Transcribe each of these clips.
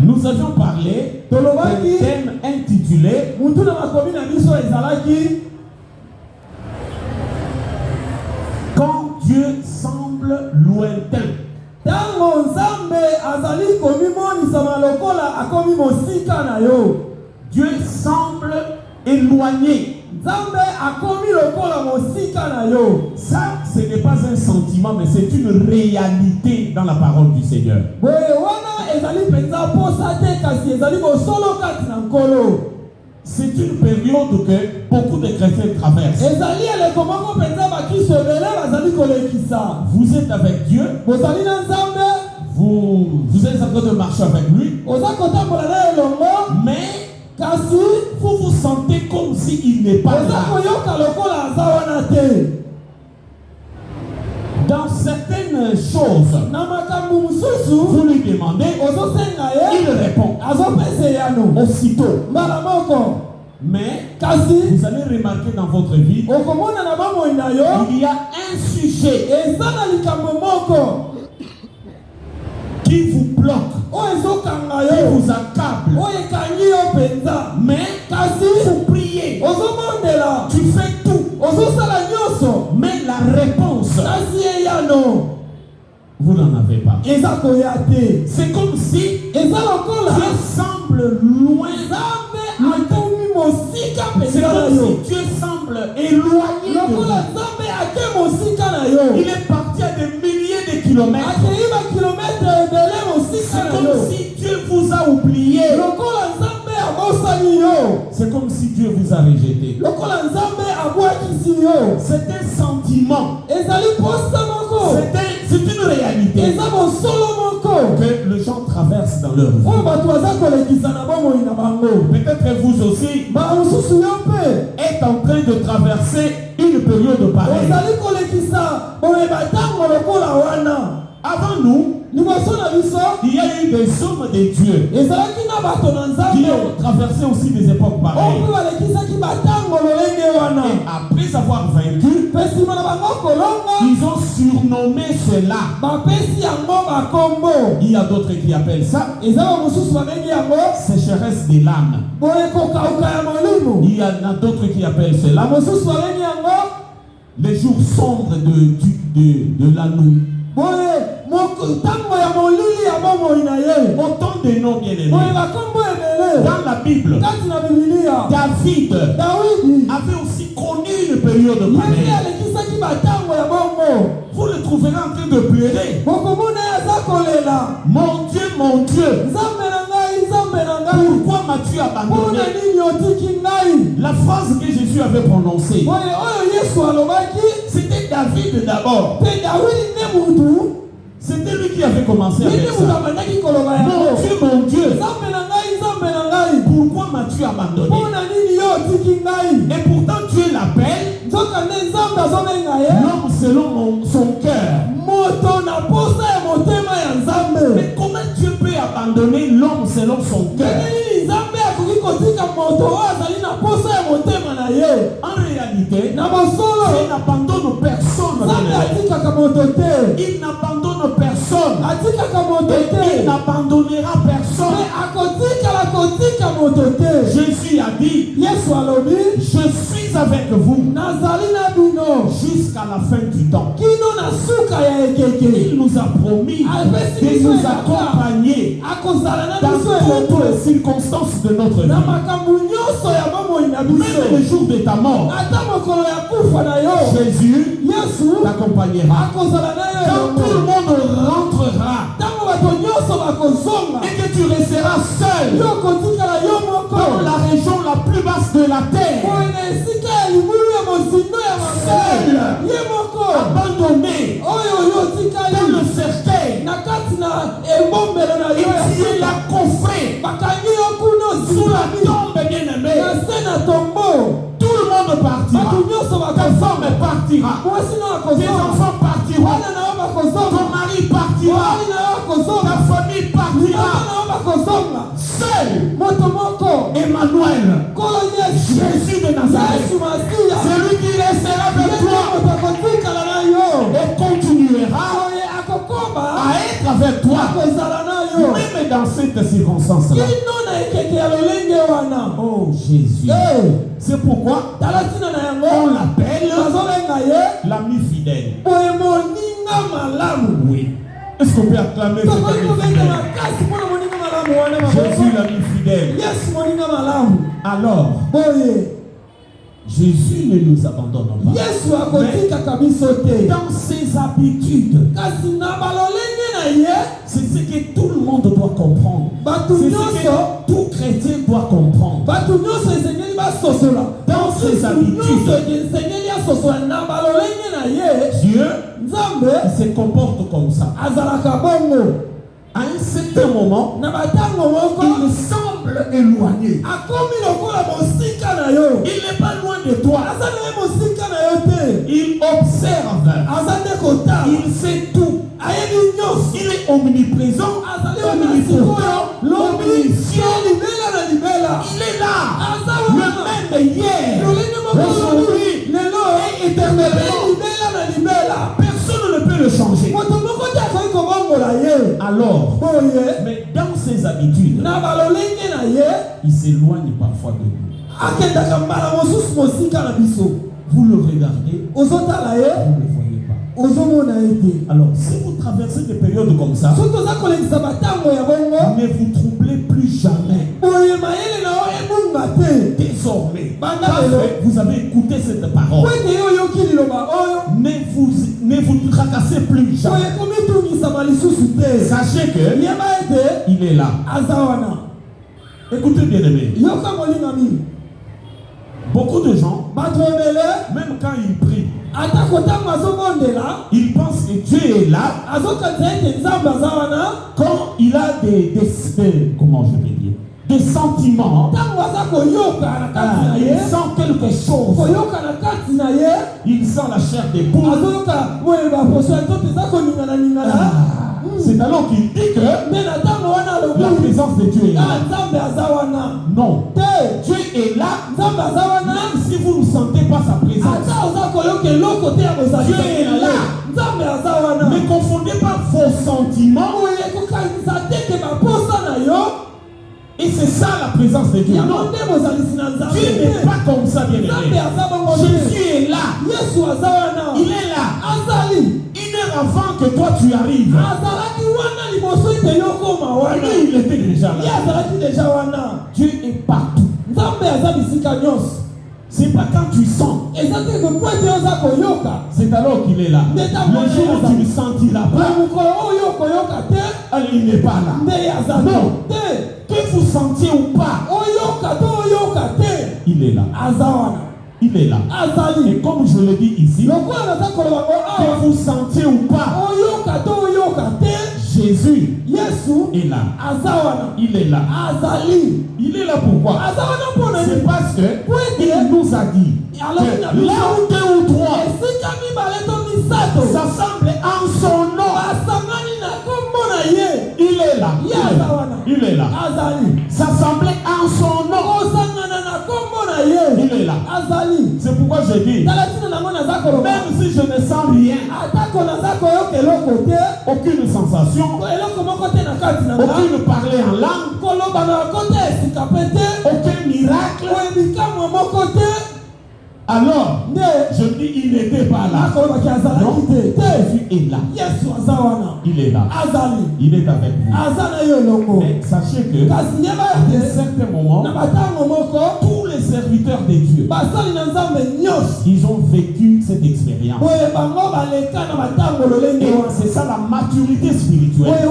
Nous avions parlé d'un thème intitulé Quand Dieu semble lointain. Dieu semble éloigné. Ça, ce n'est pas un sentiment, mais c'est une réalité dans la parole du Seigneur. C'est une période que beaucoup de chrétiens traversent. Vous êtes avec Dieu. Vous êtes en train de marcher avec lui. Mais vous vous sentez comme s'il n'est pas là. Dans certaines choses, vous lui demandez, il répond aussitôt. Mais vous allez remarquer dans votre vie, il y a un sujet qui vous bloque, qui vous accable. Mais vous priez, tu fais tout, mais la réponse, vous n'en avez pas. C'est comme si Dieu semble loin. C'est comme si Dieu semble éloigné de vous. Il est parti à des milliers de kilomètres. C'est comme si Dieu vous a oublié. C'est comme si Dieu vous a rejeté. C'est un sentiment. C'est une réalité que les gens traversent dans leur vie. Peut-être vous aussi êtes en train de traverser une période pareille. Avant nous, il y a eu des hommes de Dieu qui ont traversé aussi des époques pareilles. Et après avoir vaincu, ils ont surnommé cela. Il y a d'autres qui appellent ça sécheresse des l'âme. Il y en a d'autres qui appellent cela les jours sombres de la nuit. Autant de noms bien aimés. Dans la Bible, David avait aussi connu une période pareille. Vous le trouverez en train de pleurer. Mon Dieu, pourquoi m'as-tu abandonné? La phrase que Jésus avait prononcée, c'était David d'abord. C'était lui qui avait commencé avec ça. Mon Dieu, pourquoi m'as-tu abandonné? Et pourtant Dieu l'appelle l'homme selon son cœur. Mais comment Dieu peut abandonner l'homme selon son cœur? En réalité, il n'abandonne personne. Il n'abandonne personne. Et il n'abandonnera personne. Jésus a dit, je suis avec vous jusqu'à la fin du temps. Il nous a promis de nous accompagner dans toutes les circonstances de notre vie. Même le jour de ta mort, Jésus t'accompagnera. Quand tout le monde rentrera et que tu resteras seul dans la région la plus basse de la terre, seul, abandonné dans le cercueil, et tu es là coffré sous la tombe bien-aimée. Tout le monde partira. Ta femme partira. Tes enfants partiront. Ton mari partira. Ta famille partira. Seul Emmanuel, Jésus de Nazareth, celui qui restera avec toi et continuera à être avec toi. Même dans cette circonstance-là. Oh Jésus. C'est pourquoi on l'appelle l'ami fidèle. Oui. Est-ce qu'on peut acclamer cet ami fidèle? Jésus l'ami fidèle. Alors, Jésus ne nous abandonne pas. Mais dans ses habitudes, c'est ce que tout le monde doit comprendre. C'est ce que tout chrétien doit comprendre. Dans ses habitudes, Dieu se comporte comme ça. À un certain moment, il semble éloigné. Il n'est pas loin de toi. Il observe. Il sait tout. Il est omniprésent, omnipotent, omniscient. Il est là. Le même hier, aujourd'hui et éternellement. Personne ne peut le changer. Alors, mais dans ses habitudes, il s'éloigne parfois de nous. Vous le regardez, vous ne le voyez pas. Alors, si vous traversez des périodes comme ça, ne vous troublez plus jamais. Désormais, vous avez écouté cette parole. Ne vous tracassez plus jamais. Sachez que il est là. Écoutez bien aimé. Beaucoup de gens, même quand ils prient, ils pensent que Dieu est là quand il a comment je vais dire, des sentiments. Il sent quelque chose. Il sent la chair des poules. C'est alors qu'il dit que la présence de Dieu est là. Non. Dieu est là. Même si vous ne sentez pas sa présence. Dieu est là. Ne confondez pas vos sentiments. Et c'est ça la présence de Dieu. Non. Dieu n'est pas comme ça, bien aimé. Jésus est là. Il est là. Une heure avant que toi tu arrives. Lui, il était déjà là. Dieu est partout. C'est pas quand tu sens. C'est alors qu'il est là. Le jour où tu ne sentiras pas, il n'est pas là. Non. Que vous sentiez ou pas, il est là. Il est là. Et comme je le dis ici, que vous sentiez ou pas, Jésus est là. Il est là. Il est là pourquoi? C'est parce que il nous a dit que là où deux ou trois s'assemblent en son nom, il est là. Il est là. S'assembler en son nom, il est là. C'est pourquoi je dis, même si je ne sens rien, aucune sensation, aucune parler en langue, aucun miracle, alors je dis il n'était pas là. Non, Jésus est là. Il est là. Il est avec vous. Mais sachez que à un certain moment, tous les serviteurs de Dieu, ils ont vécu cette expérience. Et c'est ça la maturité spirituelle.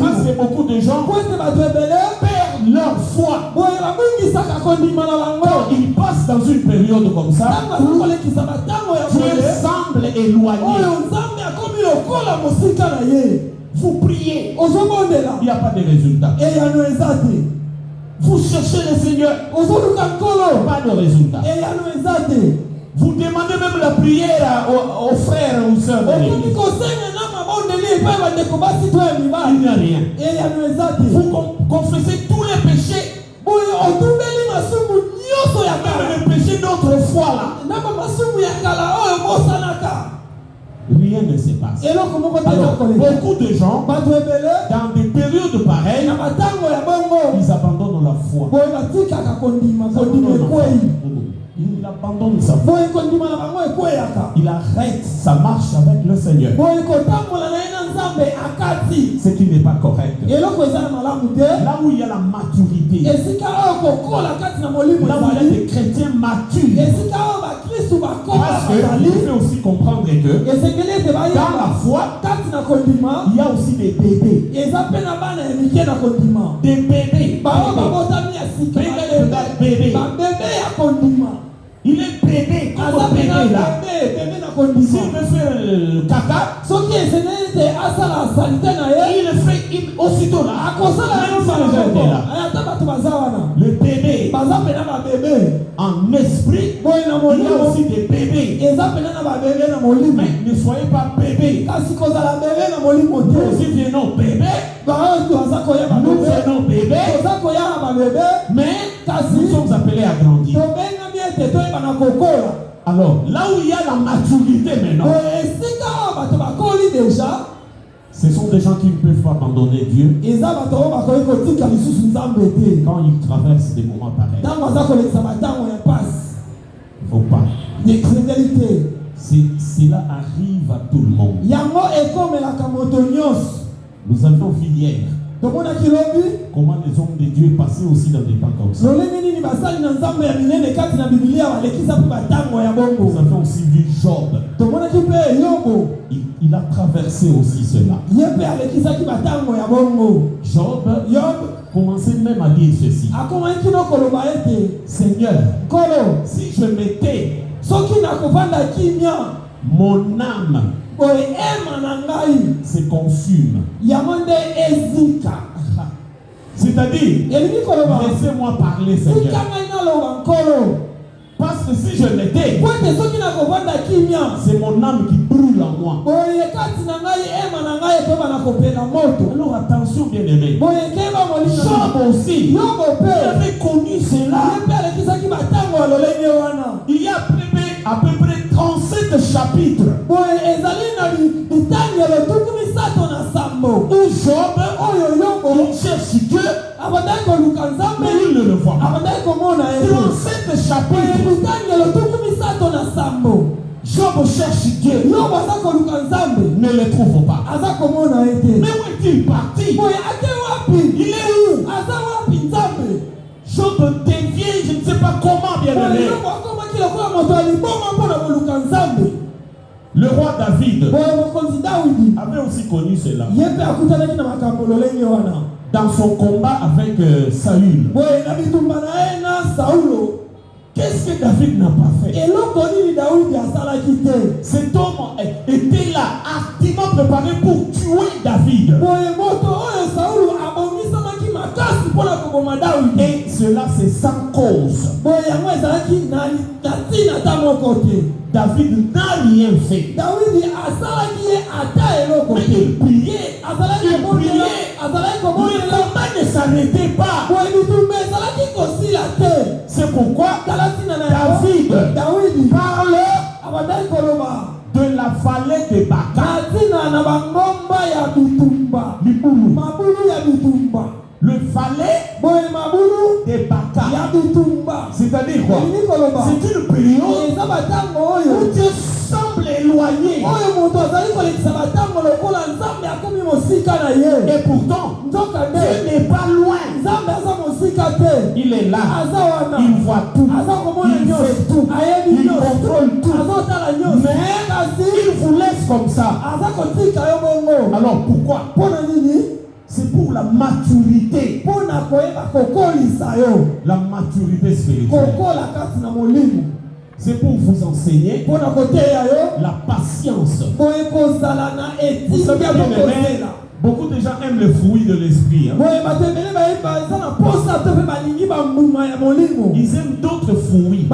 Parce que beaucoup de gens perdent leur foi. Quand ils passent dans une période comme ça, Dieu semble éloigné. Vous priez, il n'y a pas de résultat. Vous cherchez le Seigneur, pas de résultat. Vous demandez même la prière aux frères ou aux sœurs de l'église. Il n'y a rien. Vous confessez tous les péchés. Même les péchés d'autrefois là. Rien ne se passe. Alors, beaucoup de gens, dans des périodes Il abandonne sa foi. Il arrête sa marche avec le Seigneur. Ce qui n'est pas correct. Là où il y a la maturité, là où il y a des chrétiens matures, parce qu'il faut aussi comprendre que dans la foi, il y a aussi des bébés. Des bébés. Il est bébé, comme bébé là. S'il veut faire caca, il le fait aussitôt là. Le bébé, en esprit, il y a aussi des bébés. Mais ne soyez pas bébé. Nous aussi venons bébé. Nous venons bébé. Mais nous sommes appelés à grandir. Alors, là où il y a la maturité maintenant, ce sont des gens qui ne peuvent pas abandonner Dieu quand ils traversent des moments pareils. Il ne faut pas. Cela arrive à tout le monde. Nous avions vu hier comment les hommes de Dieu passaient aussi dans des temps comme ça. Nous avons aussi vu Job. Il a traversé aussi cela. Job commençait même à dire ceci. Seigneur, si je mettais mon âme se consume. C'est-à-dire, laissez-moi parler, Seigneur. Parce que si je l'étais, c'est mon âme qui brûle en moi. Alors attention, bien-aimé. Job aussi, il avait connu cela. Il y a à peu près 37 chapitres où Job il cherche Dieu, mais il ne le voit pas. 37 chapitres, Job cherche Dieu, ne le trouve pas. Mais où est-il parti? Il est où? Job devient, je ne sais pas comment, bien aimé. Le roi David avait aussi connu cela. Dans son combat avec Saül. Qu'est-ce que David n'a pas fait? Cet homme était là, activement préparé pour tuer David. Et cela c'est sans cause. David n'a rien fait. Mais il priait. Le combat ne s'arrêtait pas. C'est pourquoi David parle de la vallée de Baka. Le valet de Baka. C'est-à-dire quoi? C'est une période où Dieu semble éloigné. Et pourtant, Dieu n'est pas loin. Il est là. Il voit tout. Il fait tout. Il contrôle tout. Mais il vous laisse comme ça. Alors pourquoi? C'est pour la maturité. La maturité spirituelle. C'est pour vous enseigner la patience. Vous savez, bien-aimé, beaucoup de gens aiment le fruit de l'esprit. Ils aiment d'autres fruits.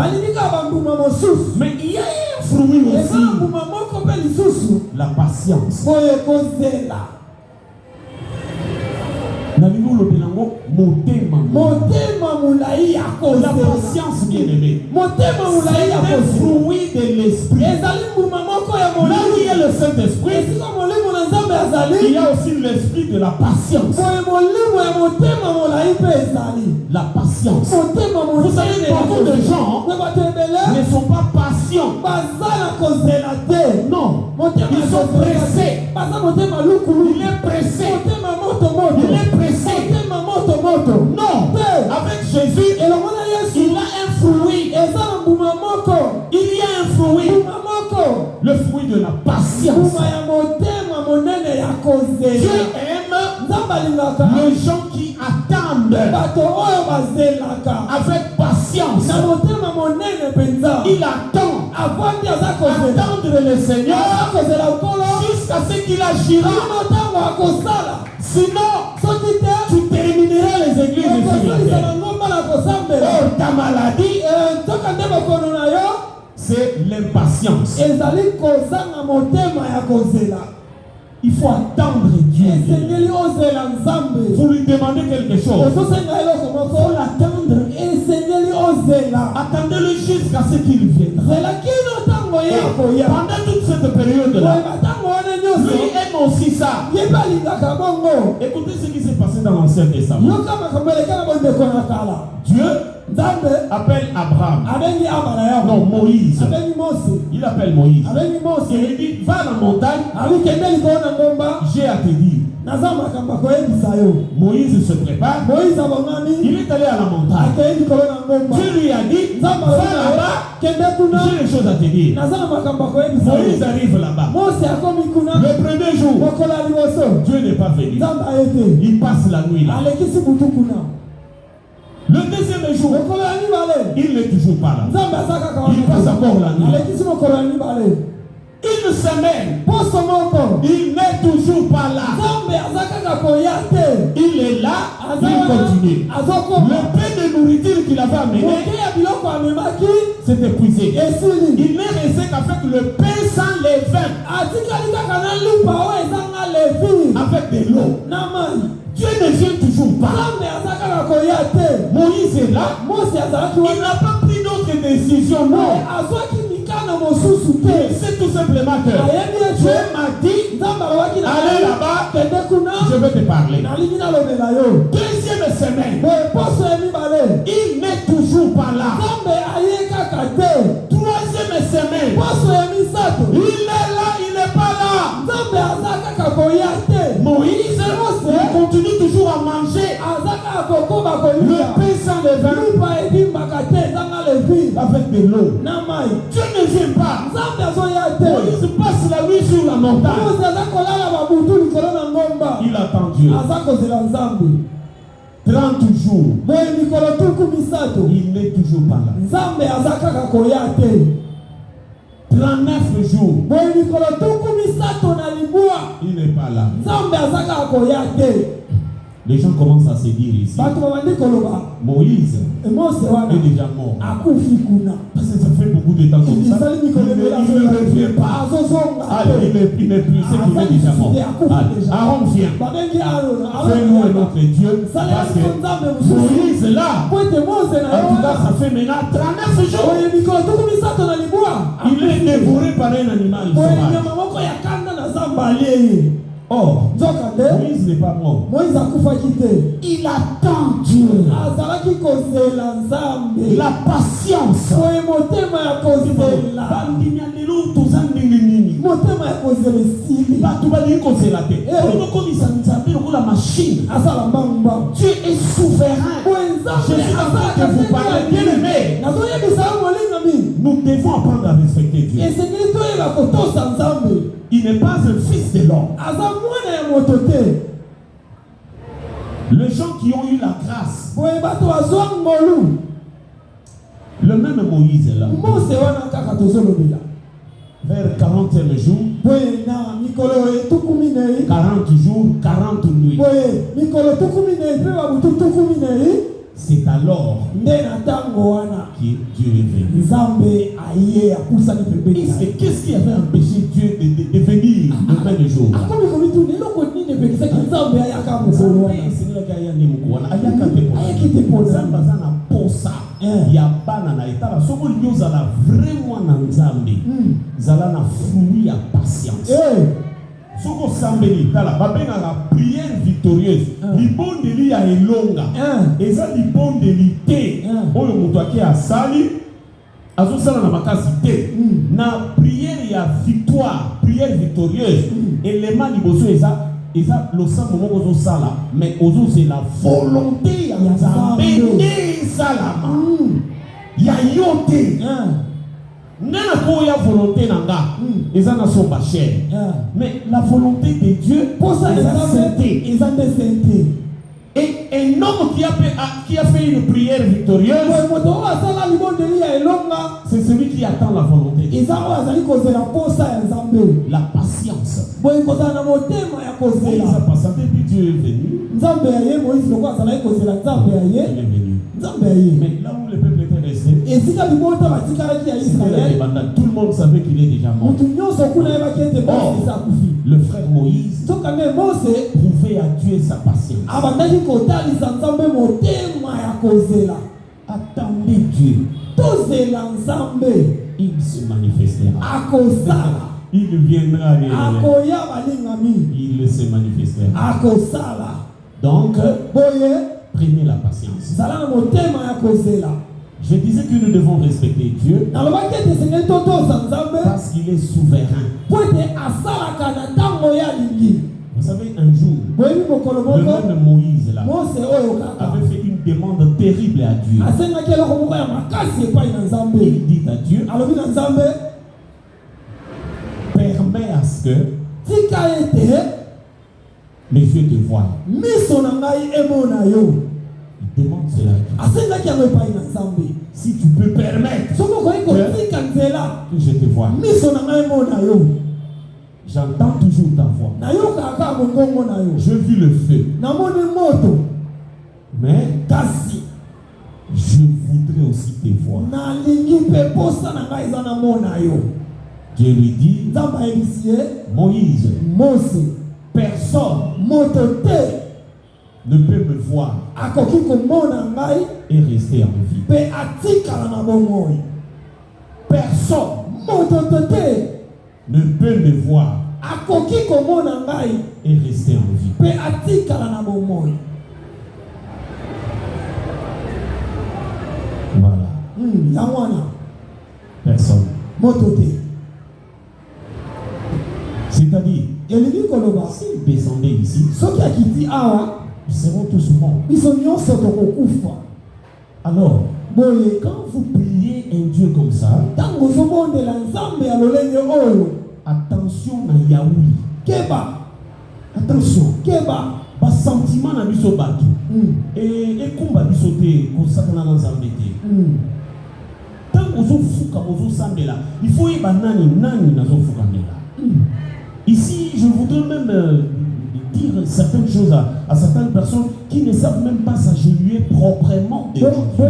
Mais il y a un fruit aussi. La patience. La patience, bien-aimé, c'est un fruit de l'esprit. Là où il y a le Saint-Esprit, il y a aussi l'esprit de la patience. La patience. Vous savez, beaucoup de gens ne sont pas patients. Non. Ils sont pressés. Il est pressé. Il est pressé. Non. Avec Jésus, il a un fruit. Il y a un fruit. Le fruit de la patience. Dieu aime les gens qui attendent avec patience. Il attend. Attendre le Seigneur jusqu'à ce qu'il agira. Sinon, tu termineras les églises de oh, ta maladie, c'est l'impatience. Il faut attendre Dieu. Vous lui demandez quelque chose. Il faut l'attendre. Attendez-le jusqu'à ce qu'il vienne. Pendant toute cette période-là, lui aime aussi ça. Écoutez ce qui s'est passé dans l'Ancien Testament. Dieu appelle Abraham. Non, Moïse. Il appelle Moïse. Et il dit, va à la montagne. J'ai à te dire. Moïse se prépare. Il est allé à la montagne. Dieu lui a dit, va là-bas. J'ai des choses à te dire. Moïse arrive là-bas. Le premier jour, Dieu n'est pas venu. Il passe la nuit là. Le deuxième jour, il n'est toujours pas là. Il passe encore la nuit. Une semaine, il n'est toujours pas là. Il est là, il continue. Le peu de nourriture qu'il avait amené s'est épuisé. Il n'est resté qu'avec le pain sans levain, avec de l'eau. Dieu ne vient toujours pas. Moïse est là. Il n'a pas pris d'autres décisions. Non. Il sait tout simplement que Dieu m'a dit, allez là-bas, je vais te parler. Deuxième semaine, il n'est toujours pas là. Troisième semaine, il est là, il n'est pas là. Moïse, il continue toujours à manger le pain sans levain avec de l'eau. Dieu ne vient pas. Moïse passe la nuit sur la montagne. Il attend Dieu. 30 jours. Il n'est toujours pas là. 39 jours. Il n'est pas là. Les gens commencent à se dire ici, Moïse est déjà mort. Parce que ça fait beaucoup de temps comme ça. Il ne revient pas. Allez, il n'est plus. C'est qu'il est déjà mort. Aaron vient. Fais-nous un autre Dieu. Parce que Moïse est là. En tout cas, ça fait maintenant 39 jours. Il est dévoré par un animal sauvage. Oh, Moïse n'est pas mort. Il attend Dieu. La patience. Dieu est souverain. Je suis en train de vous parler, bien aimé. Nous devons apprendre à respecter Dieu. Il n'est pas un fils de l'homme. Les gens qui ont eu la grâce, le même Moïse est là. Vers 40e jour, 40 jours, 40 nuits. C'est alors que Dieu est venu. Qu'est-ce qui avait empêché Dieu de venir le même jour? Soko sambeli tala babenga la prière victorieuse. Libondeli ya elonga. Eza libondeli te. Oyo mutu ake asali azosala na makasi te. Na prière ya victoire, prière victorieuse. Elema liboso eza losambo moko ozosala, mais c'est la volonté ya Nzambe esalama. Ya yote. Nana ko ya volonté nanga. Eza na son bachère. Mais la volonté de Dieu pour ça est sainteté. Et un homme qui a fait une prière victorieuse, c'est celui qui attend la volonté. La patience. Moïse a patienté, puis Dieu est venu. Il est venu. Mais là où le peuple était resté, tout le monde savait qu'il est déjà mort. Or, le frère Moïse prouvait à Dieu sa patience. Attendez Dieu. Il se manifestera. Il viendra. Il se manifestera. Donc, prenez la patience. Je disais que nous devons respecter Dieu parce qu'il est souverain. Vous savez, un jour, le même Moïse là, avait fait une demande terrible à Dieu. Il dit à Dieu, permets à ce que mes yeux te voient. Il demande cela à Dieu. Si tu peux permettre que je te voie. J'entends toujours ta voix. Je vis le feu. Mais je voudrais aussi te voir. Dieu lui dit, Moïse, personne ne peut me voir et rester en vie. Personne ne peut me voir et rester en vie. Voilà. Personne. C'est-à-dire, s'ils descendaient ici, ils seront tous morts. Alors, quand vous priez un Dieu comme ça, attention à Yaouli. Attention. Bas sentiment na biso batu. Et kumba biso te kosakana na Nzambe te. Tant ozo fuka ozo sambela, il faut y banani nani nazo fuka mela. Ici, je voudrais même dire certaines choses à certaines personnes qui ne savent même pas s'agenouiller proprement devant Dieu.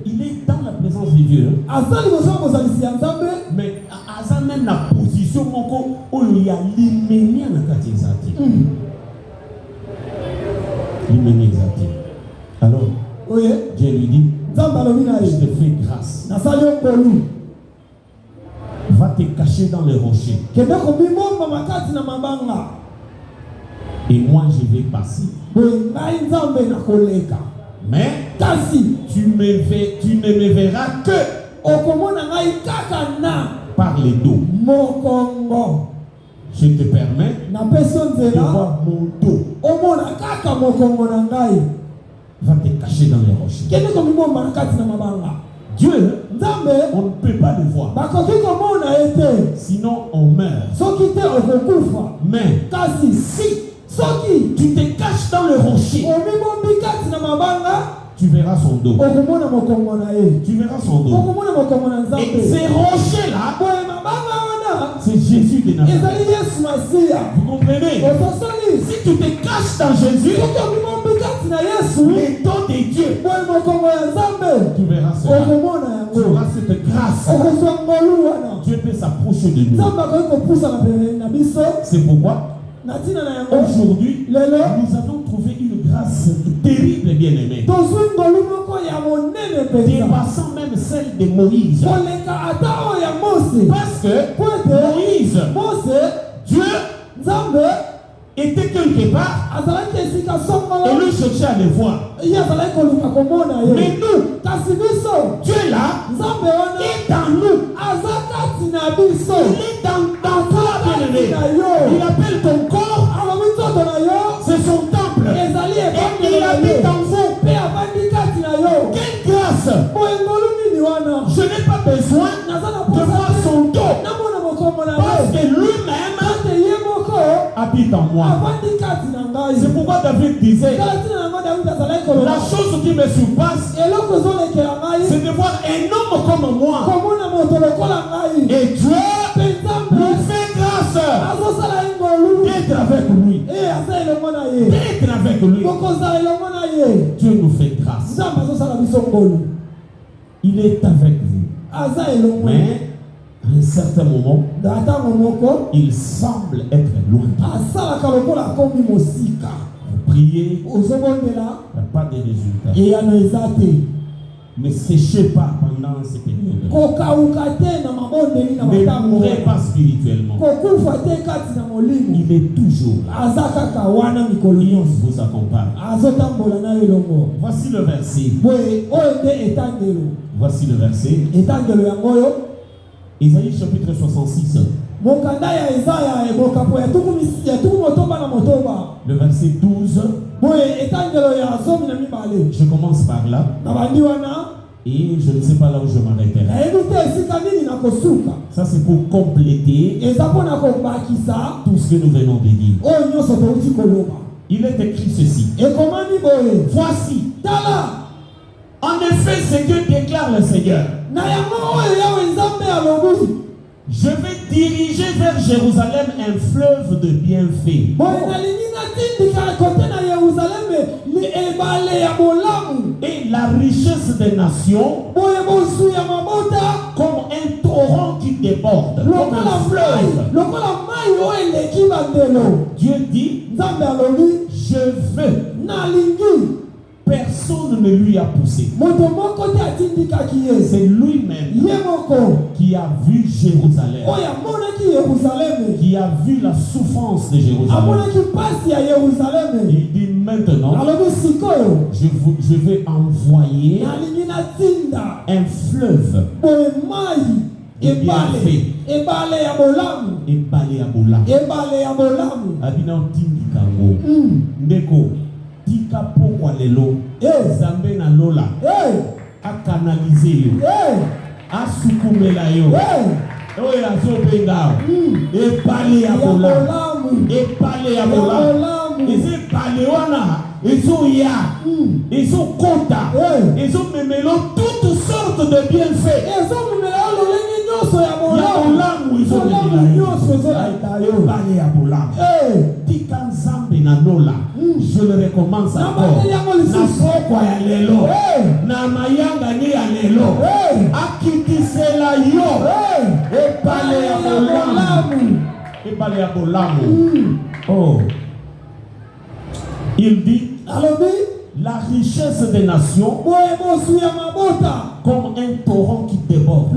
Il est dans la présence de Dieu. Mais à même la position où il y a l'immédiat dans la tête. L'immédiat. Alors, Dieu lui dit, je te fais grâce. Va te cacher dans les rochers. Et moi je vais passer. Mais tu ne me verras que par les dos. Je te permets de voir mon dos. Va te cacher dans les rochers. Dieu, on ne peut pas le voir. Sinon on meurt. Mais si tu te caches dans le rocher, tu verras son dos. Tu verras son dos. Et ces rochers-là, c'est Jésus de Nazareth. Vous comprenez? Si tu te caches dans Jésus, les dons de Dieu, tu verras cela. Tu auras cette grâce. Dieu peut s'approcher de nous. C'est pourquoi aujourd'hui, nous avons trouvé une grâce terrible, bien-aimé, dépassant même celle de Moïse. Parce que Moïse, Dieu était quelque part et lui cherchait à le voir. Mais nous, Dieu est là, et dans nous, il est dans toi, bien-aimé. Il appelle ton corps, c'est son temple, et il habite en vous. Quelle grâce! Je n'ai pas besoin de voir son dos, parce que lui-même habite en moi. C'est pourquoi David disait, la chose qui me surpasse, c'est de voir un homme comme moi. Et Dieu lui fait grâce d'être avec lui. D'être avec lui. Dieu nous fait grâce. Il est avec vous. Mais à un certain moment, il semble être loin. Vous priez, il n'y a pas de résultat. Ne séchez pas pendant ces périodes. Ne mourrez pas spirituellement. Il est toujours là. Il vous accompagne. Voici le verset. Voici le verset. Isaïe chapitre 66. Le verset 12. Je commence par là. Et je ne sais pas là où je m'arrêterai. Ça c'est pour compléter tout ce que nous venons de dire. Il est écrit ceci. Voici. En effet, ce que déclare le Seigneur. Je vais diriger vers Jérusalem un fleuve de bienfaits. Et la richesse des nations comme un torrent qui déborde, comme un fleuve. Dieu dit, je veux. Personne ne lui a poussé. C'est lui-même qui a vu Jérusalem, qui a vu la souffrance de Jérusalem. Il dit maintenant, je vais envoyer un fleuve et bienfait. Tika pokwa lelo zambe na lola a canaliser yo a sukumela yo oyo azobenga e pale ya bolamu ese pale wana ezo ya ezo kota ezo memelo toutes sortes de bienfaits ezo memela lolengi nyoso ya bolamu ezo memela nyoso ezo yo pale ya bolamu tika nzambe na lola. Je le recommence encore. Na pokwa ya lelo, na mayanga ni ya lelo, akitisela yo, epale ya bolamu. Oh, il dit, la richesse des nations comme un torrent qui déborde.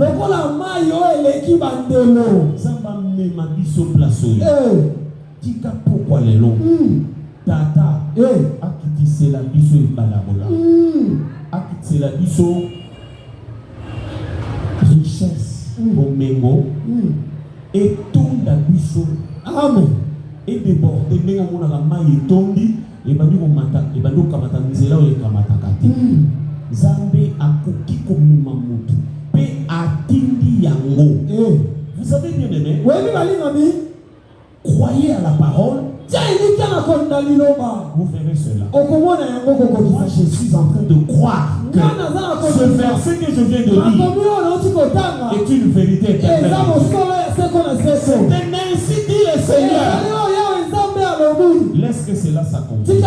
Samba mema biso plaso. Tika pokwa lelo. Tata, akitisela biso ibalabola. Akitisela biso richesse bomengo et tonda biso. Amen. Et déborde benga mona la mai tondi et bandi ko mata e bandi ko kamata nzela o kamata kati. Zambe akoki ko mema mutu pe atindi yango. Vous savez bien aimé? Croyez à la parole. Vous verrez cela. Moi, je suis en train de croire que ce verset que je viens de lire est une vérité éternelle. C'est ainsi dit le Seigneur. Laisse que cela s'accomplisse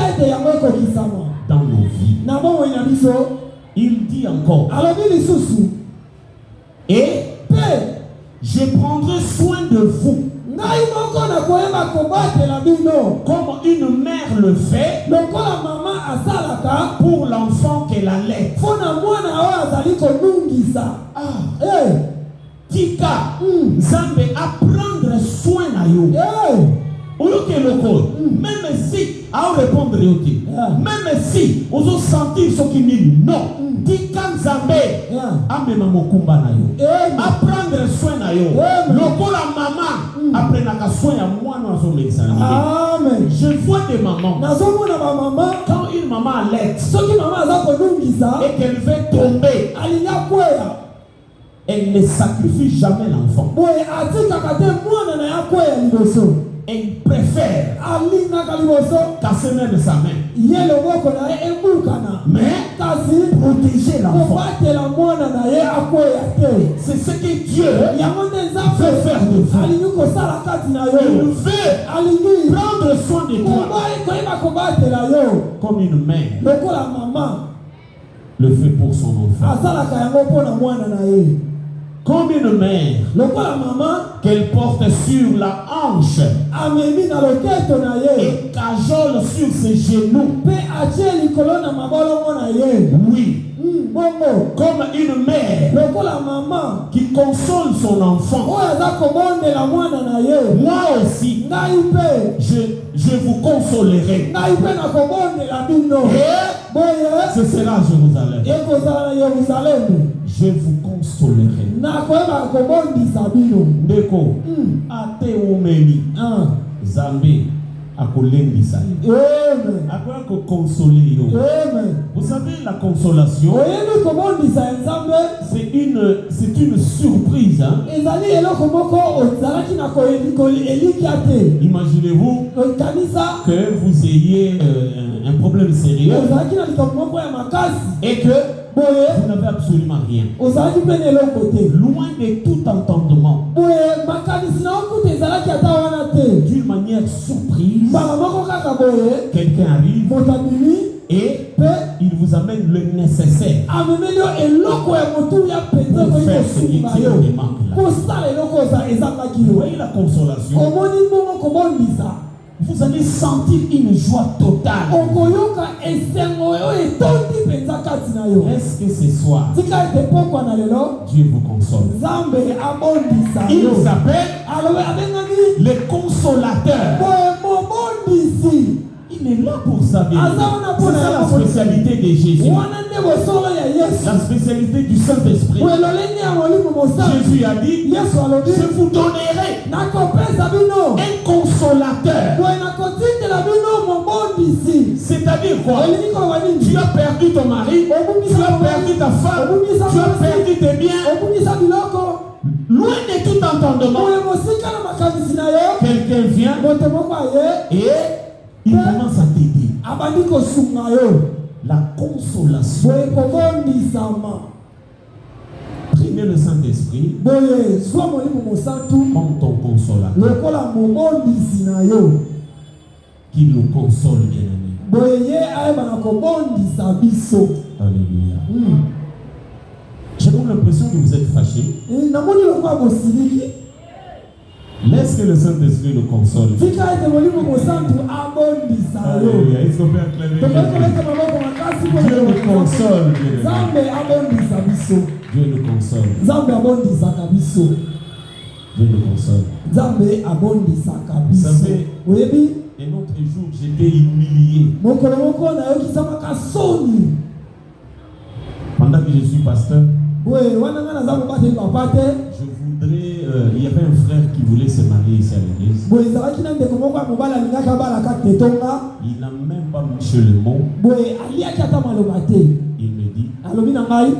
dans nos vies. Il dit encore. Et je prendrai soin de vous. Comme une mère le fait pour l'enfant qu'elle allait. Tika, Zambé, à prendre soin na yo. Même si, à répondre, même si, on a senti ce qui dit non. Tika Zambé, à même mon combat na yo. À prendre soin na yo. Loko la maman, après n'a qu'à soin à moi dans son médecin. Amen. Je vois des mamans. Quand une maman allait, et qu'elle veut tomber, elle ne sacrifie jamais l'enfant. Elle préfère casser même sa main. Mais protéger l'enfant. C'est ce que Dieu veut faire de vous. Il veut prendre soin de toi. Comme une mère le fait pour son enfant. Comme une mère qu'elle porte sur la hanche et cajole sur ses genoux. Oui. Comme une mère qui console son enfant. Moi aussi, je vous consolerai. Et ce sera Jérusalem. Je vous consolerai. Ndeko, ate omeli, Zambé, à kolendisa. À quoi consoler yo. Vous savez la consolation, c'est une surprise. Imaginez-vous que vous ayez un problème sérieux et que vous n'avez absolument rien. Loin de tout entendement. D'une manière surprise, quelqu'un arrive et il vous amène le nécessaire pour faire ce qui est manque là. Vous voyez la consolation. Vous allez sentir une joie totale. Est-ce que ce soir, Dieu vous console? Il s'appelle le consolateur. Il est là pour ça. C'est ça la spécialité de Jésus. La spécialité du Saint-Esprit. Jésus a dit, je vous donnerai un consolateur. C'est-à-dire quoi? Tu as perdu ton mari, tu as perdu ta femme, tu as perdu tes biens. Loin de tout entendement, quelqu'un vient et il commence à t'aider. La consolation. Prenez le Saint-Esprit comme ton consolateur. Qu'il nous console, bien-aimé. Alléluia. J'ai donc l'impression que vous êtes fâchés. Laisse que le Saint-Esprit nous console. Alléluia. Il faut faire clamer. Dieu nous console. Dieu nous console. Dieu nous console. Vous savez, un autre jour, j'étais humilié. Pendant que je suis pasteur, je voudrais, il y avait un frère qui voulait se marier ici à l'église. Il n'a même pas mis le mot. Il me dit,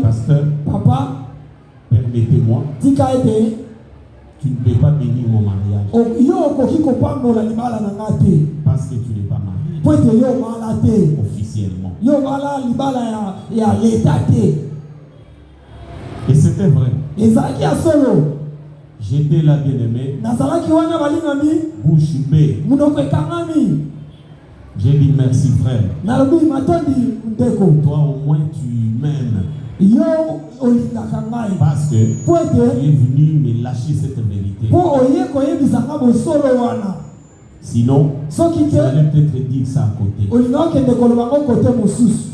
pasteur, papa, permettez-moi, tu ne peux pas bénir mon mariage parce que tu n'es pas marié officiellement. Et c'était vrai. J'étais là, bien-aimé, bouche bée. J'ai dit merci, frère. Toi au moins tu m'aimes. Parce que tu es venu me lâcher cette vérité. Sinon, tu allais peut-être dire ça à côté. Que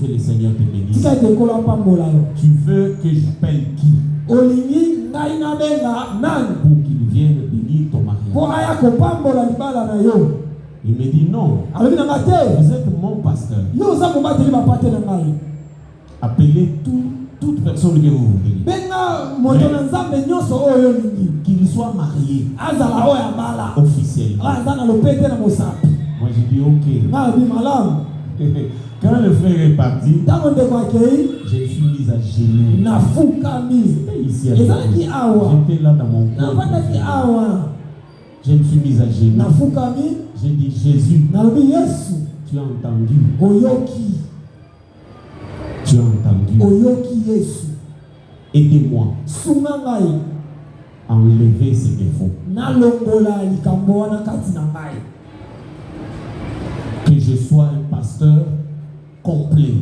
le Seigneur te bénisse. Tu veux que j'appelle qui? Pour qu'il vienne bénir ton mariage. Il me dit non. Vous êtes mon pasteur. Appelez toute personne que vous voulez. Qu'il soit marié officiellement. Moi je dis ok. Quand le frère est parti, je me suis mis à gêner. C'était ici à j'étais là dans mon coin. Je me suis mis à gêner. J'ai dit Jésus, tu as entendu. Tu as entendu. Aidez-moi à enlever ces défauts. Que je sois un pasteur complet.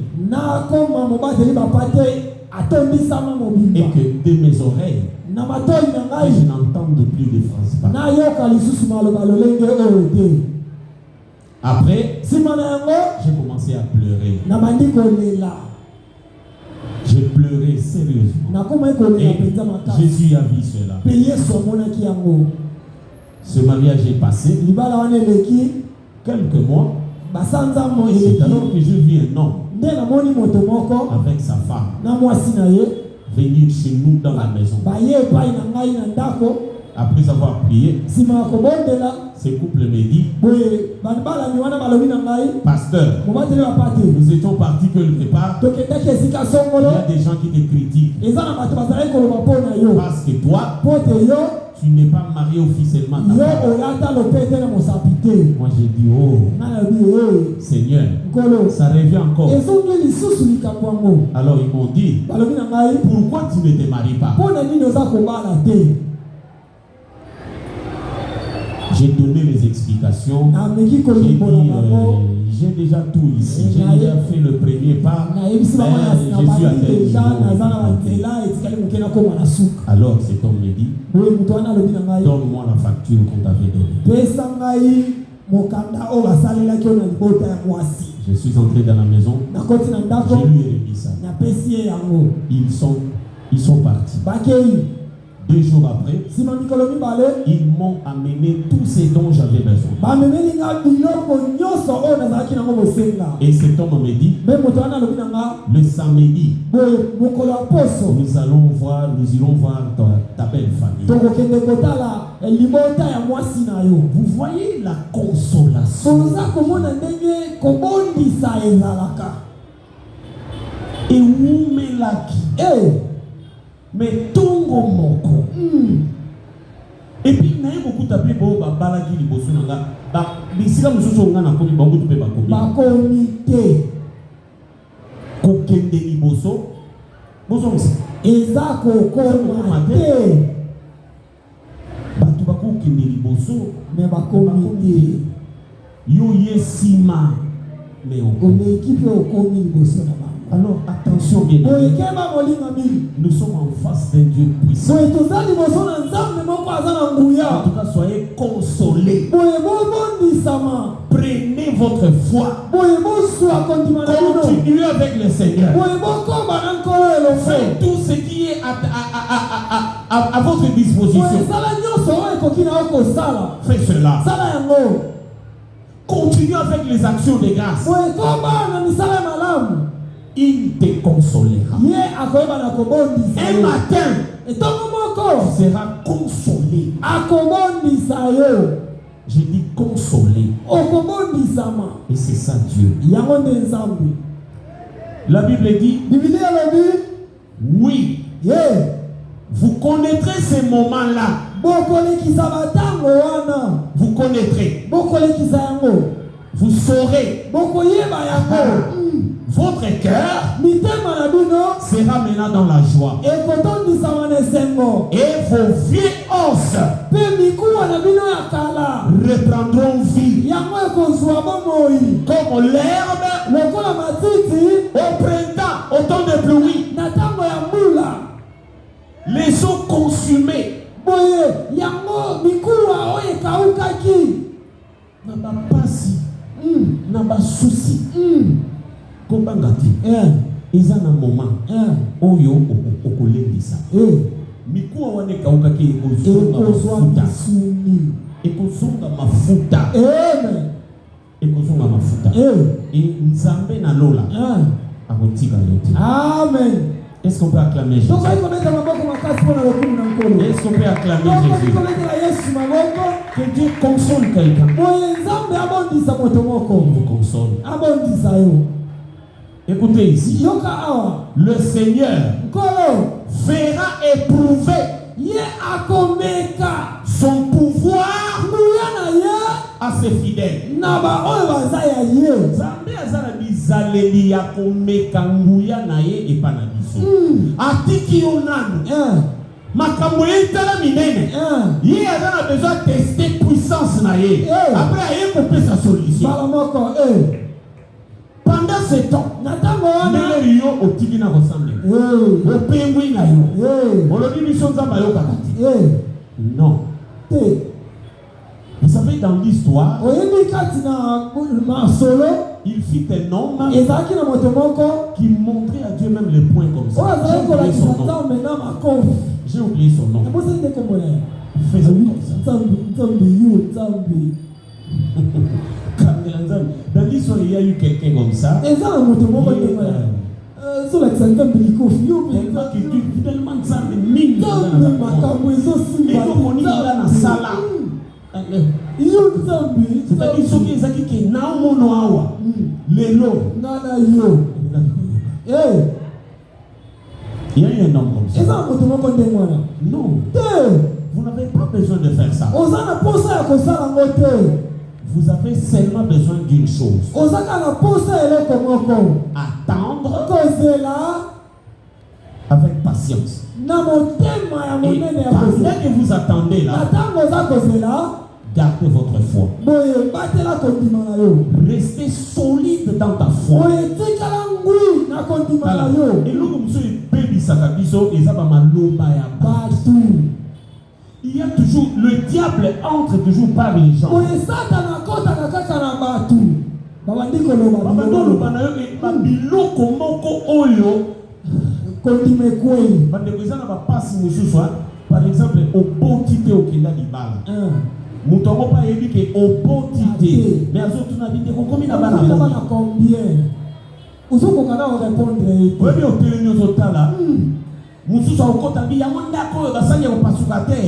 Et que de mes oreilles, je n'entende plus de phrases. Après, j'ai commencé à pleurer. J'ai pleuré sérieusement. Et Jésus a vu cela. Ce mariage est passé. Quelques mois. C'est alors que je vis un homme avec sa femme venir chez nous dans la maison. Après avoir prié, ce couple me dit, pasteur, nous étions partis quelque part. Il y a des gens qui te critiquent parce que toi, tu n'es pas marié officiellement. Moi j'ai dit, oh Seigneur, ça revient encore. Alors ils m'ont dit, pourquoi tu ne te maries pas? J'ai donné les explications. J'ai déjà tout ici. J'ai déjà fait le premier pas. Je suis à tel niveau. Alors cet homme me dit, donne-moi la facture qu'on t'avait donnée. Je suis entré dans la maison. Je lui ai remis ça. Ils sont partis. 2 jours après, ils m'ont amené tout ce dont j'avais besoin. Et cet homme me dit, le samedi, nous irons voir ta belle famille. Vous voyez la consolation. Et où me l'a qui? Mais tongo moko. Et puis naye beaucoup tapé bo ba balaki liboso nanga ba bisika mususu nga na komi bango tupe ba komi. Ba komité. Kokende liboso. Boso musa. Ezako ko mate. Batu ba kokende liboso me ba komité. Yo yesima mais on équipe au komi liboso na ba. Alors attention bien. Nous sommes en face d'un Dieu puissant. En tout cas, soyez consolés. Prenez votre foi. Continuez avec le Seigneur. Faites tout ce qui est à votre disposition. Faites cela. Continuez avec les actions de grâce. Il te consolera. Un matin, tu seras consolé. Je dis consolé. Et c'est ça Dieu. La Bible dit, oui, vous connaîtrez ces moments-là. Vous connaîtrez. Vous saurez. Votre cœur sera maintenant dans la joie. Et vos vieilles os reprendront vie. Comme l'herbe au printemps, au temps de pluie. Les eaux consumées. Boye, yango mikuwa oye kaukaki. Naba pasi. Naba souci. Kobangati. Ils ont un moment. Oyo okolendisa. Mikuwa wane kaukaki ekozonga mafuta. Ekozonga mafuta. Amen. Ekozonga mafuta. Et nzambe na lola. Akotika yote. Amen. Est-ce qu'on peut acclamer Jésus? Est-ce qu'on peut acclamer Jésus? Que Dieu console quelqu'un. Il vous console. Écoutez ici. Le Seigneur fera éprouver son pouvoir à ses fidèles. Zaleli ya komeka nguya na ye epana biso. Atiki yo nanu. Makambo etala minene. Ye a besoin de tester puissance na ye. Après aye couper sa solution. Pendant ce temps, nele yo otiki na ressemble. Opengwi na yo. Olobi biso nzamba yo kakati. Non. Vous savez, dans l'histoire, il fit un homme qui montrait à Dieu même les points comme ça. J'ai oublié son nom. Faisons comme ça. Dans l'histoire, il y a eu quelqu'un comme ça. Tellement que Dieu tellement de ça, c'est-à-dire ceux qui ont dit que il y a eu un homme comme ça. Non. Vous n'avez pas besoin de faire ça. Vous avez seulement besoin d'une chose. Attendre avec patience. Et pendant que vous attendez là, gardez votre foi. Restez solide dans ta foi. Il y a toujours, le diable entre toujours par les gens. Par exemple, au bon titre au Kenda Libala. Moutongo pas dit que au bon titre. Mais à autres n'a dit que combien d'abana combien. Vous avez répondre. Oui, au télévision total là. Mususu okota bi ya monda ko basanya opasuka te.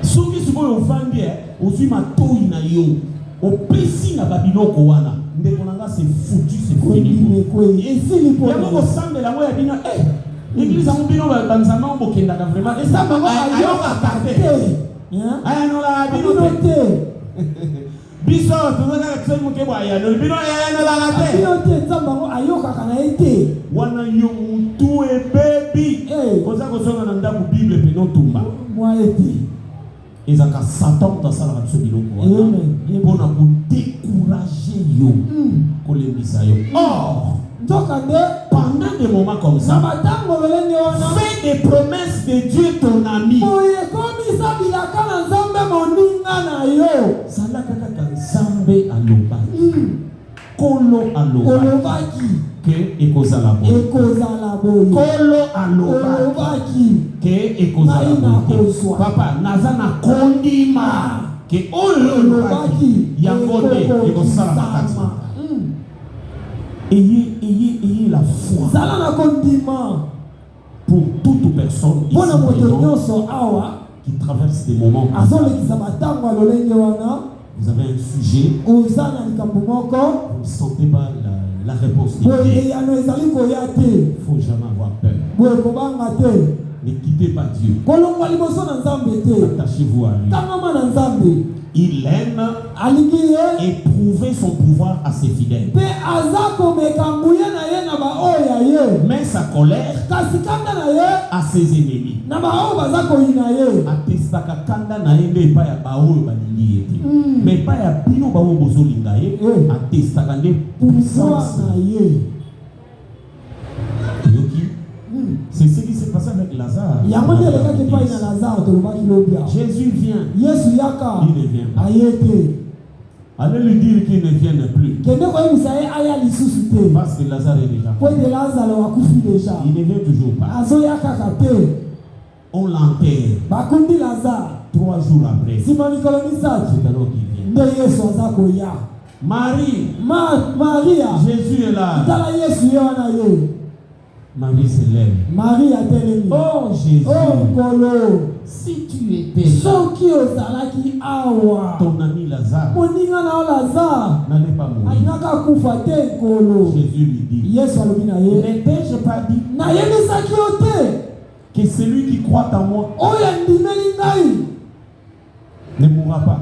Soki sikoyo ofandi ozwi matoi na yo. Opesi na babiloko wana. Ndeko nanga c'est foutu, c'est fini. Et si li po. Ya mo sambe la moya bino l'église a bino banzama mbokenda ka vraiment. Et ça bango ayo ka carte. Aya no la bino te. Biso tunaka kusema mke bwa ya no bino ya no la te. Bino te tsambango ayo ka kana ite. Wana yo mutu e baby. Koza kozonga na ndaku Bible pe no tumba. Moi ete. Ezaka Satan dans sa rabso biloko wana. Pour na ko décourager yo. Kolembisa yo. Or pendant des moments comme ça, fais des promesses de Dieu ton ami. Zambe alobaki. Kolo alobaki. Que ekozala boye. Kolo alobaki. Que ekozala boye. Papa, nazana kondima. Que olo alobaki. Yangonde ekozala makati. Ayez la foi. Pour toute personne ici qui traverse des moments comme ça. Vous avez un sujet. Vous ne sentez pas la réponse de Dieu. Il ne faut jamais avoir peur. Ne quittez pas Dieu. Attachez-vous à lui. Il aime éprouver son pouvoir à ses fidèles. Mais sa colère à ses ennemis. Mais pas ya bino ba bozo lingaye atestaka nde puissance. C'est ce qui s'est passé Lazare. Jésus vient. Il ne vient pas. Allez lui dire qu'il ne vienne plus. Parce que Lazare est déjà mort. Il ne vient toujours pas. On l'enterre. 3 jours après, c'est alors qu'il vient. Marie, Jésus est là. Marie se lève. Oh Jésus, si tu étais là, ton ami Lazare n'allait pas mourir. Jésus lui dit, n'ai-je pas dit que celui qui croit en moi ne mourra pas?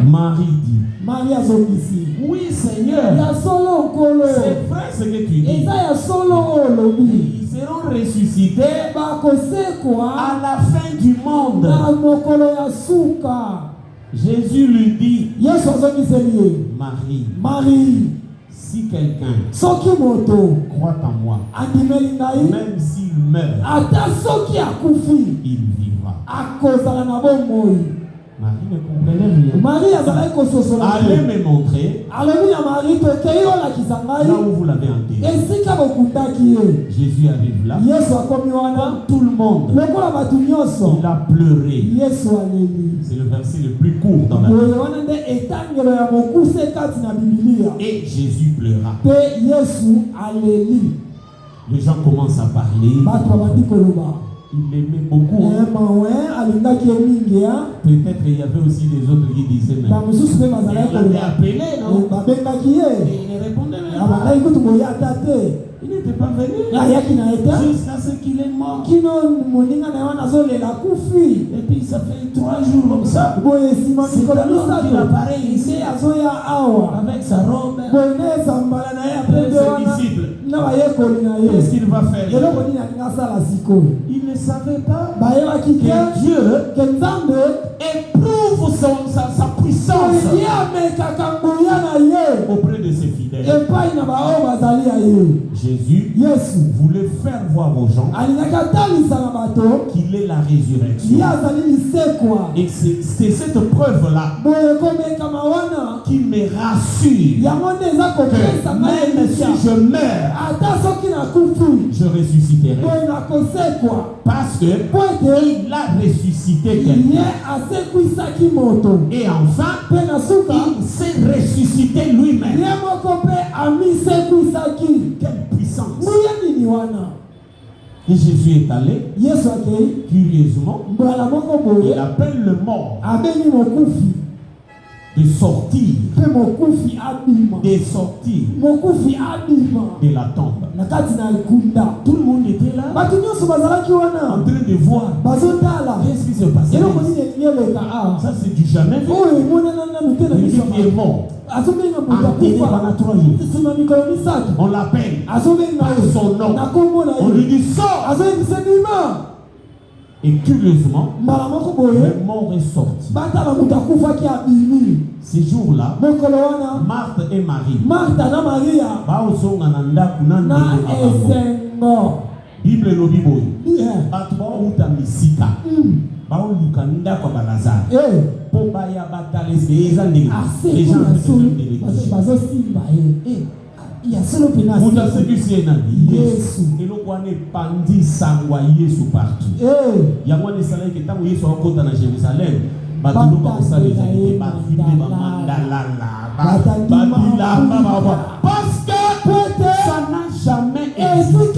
Marie dit, oui Seigneur, c'est vrai ce que tu dis. Ils seront ressuscités à la fin du monde. Jésus lui dit, Marie, si quelqu'un croit en moi, même s'il meurt, il vivra. Marie ne comprenait rien. Allez me montrer là où vous l'avez enterré. Jésus arrive là. Comme tout le monde, il a pleuré. C'est le verset le plus court dans la Bible. Et Jésus pleura. Les gens commencent à parler. Il l'aimait beaucoup. Peut-être il y avait aussi des autres qui disaient mais il l'avait appelé, non? Et il ne répondait même pas. Il n'était pas venu jusqu'à ce qu'il est mort. Et puis ça fait 3 jours comme ça. C'est alors qu'il apparaît ici avec sa robe. Ses disciples. Qu'est-ce qu'il va faire? Il ne savait pas que Dieu éprouve sa puissance auprès de ses fidèles. Jésus voulait faire voir aux gens qu'il est la résurrection. Et c'est cette preuve-là qui me rassure que même si je meurs, je ressusciterai. Parce que il a ressuscité quelqu'un. Et enfin, il s'est ressuscité lui-même. Quelle puissance! Et Jésus est allé, curieusement, il appelle le mort de sortir de la tombe. Tout le monde était là, en train de voir qu'est-ce qui se passait. Ça c'est du jamais vu. Celui qui est mort, enterré pendant 3 jours. On l'appelle par son nom. On lui dit sors. Et curieusement, le mort est sorti. Ces jours-là, Marthe et Marie, Bible lobi boy. Batwa uta misika. Baoluka ndako ba Lazare. Po ba ya batale seza ndenge. Les gens il y a solo pénal. Vous savez que c'est un Yesu. Et le quoi n'est pandi sangwa Yesu partout. Il y a moins de salaire que tant que Yesu a côté dans Jérusalem. Batulu ba salé jaki ba vite ba mandalala. Parce que ça n'a jamais existé.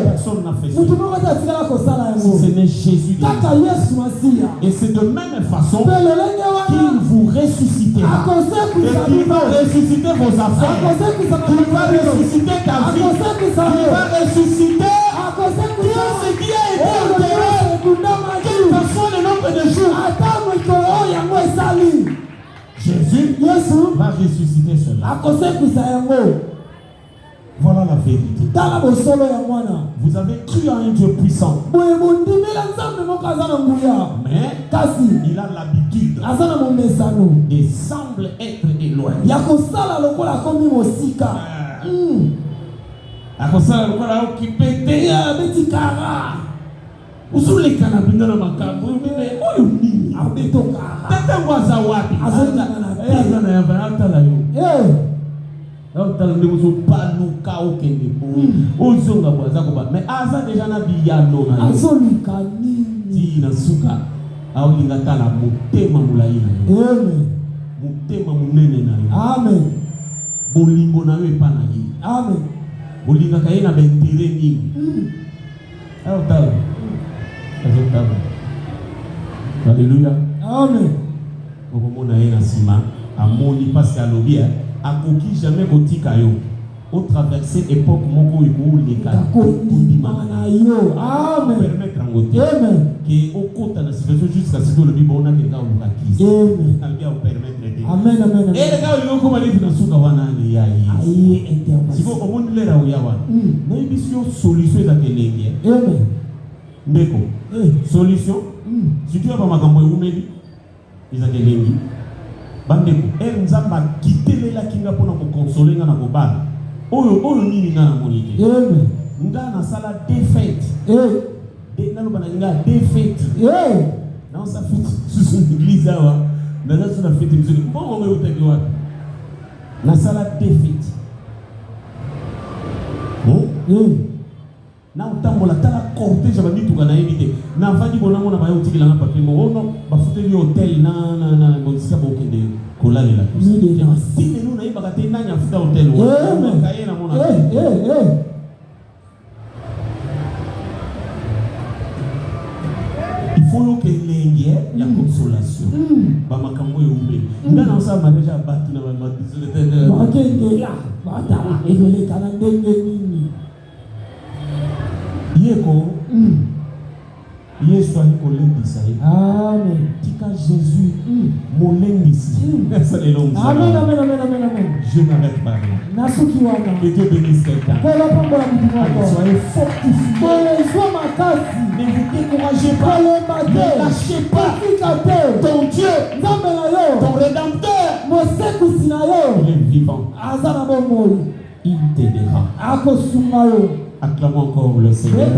Personne n'a fait ça. Si ce n'est Jésus. Et c'est de même façon qu'il vous ressuscitera. Et qu'il va ressusciter vos affaires. Qu'il va ressusciter ta vie. Qu'il va ressusciter tout ce qui a été enterré. Quel que soit le nombre de jours. Jésus va ressusciter cela. Voilà la vérité. Vous avez cru en un Dieu puissant. Mais il a l'habitude et semble être éloigné. akosala lokola okipete ya betikara uzuleka na binda na makambo oyo nini abetokara tata ngwaza wapi aza na yava atala yo otala nde ozopanuka okende ozonga bwaza koba mais aza deja na biyano na yo azoluka nini ti na suka aolinga tala motema molai na yo amen motema monene na yo amen bolingo na yo epa na ye amen olingaka ye na baintere nini aotala azotala alleluya amen okomona ye na nsima amoni parce alobi akoki jamais kotika yo otraverse époque moko ekoleka kondima na yo amen permettre yango te amen ke okota na situation jusqu'à ce que olobi bona kenga oluka kisi amen albi akopermettre te amen amen eleka olingi okoma neti na suka wana ani ya aye intervention siko omoni lera oya wana nayebi si yo solution ezaka elenge amen ndeko solution surtout ya bamakambo ewumeli ezaka elengi bandeko nzambe akitelelaki nga mpona kokonsole nga na kobala oyo nini nga namoni te nga nasala defete naloba na nga defete naosa fete susu église awa naza so na fete misoki mbongo eutaki wapi nasala defete na otambola tala cortège bamituka nayebi te navandi bonamona baye otikilanga papier moko ono bafuteli hotel na bosika bokende kolalela tinelo nayebaka te nani afuta hotel kaye namona il faut yoka elenge ya consolation bamakambo eumeli nga naosala mariage ya bato na bakendela batala ezolekana ndenge nini yeko Yesu ali kolendisa ye amen tika Jésus molendisi amen amen amen amen amen je m'arrête pas là nasuki wana que Dieu bénisse quelqu'un soyez fortifiés sois makasi ne vous découragez pas ne lâchez pas ton Dieu nzambe na yo ton rédempteur mosekusi na yo il est vivant aza na bomoi il t'aidera akosunga yo acclamons encore le Seigneur.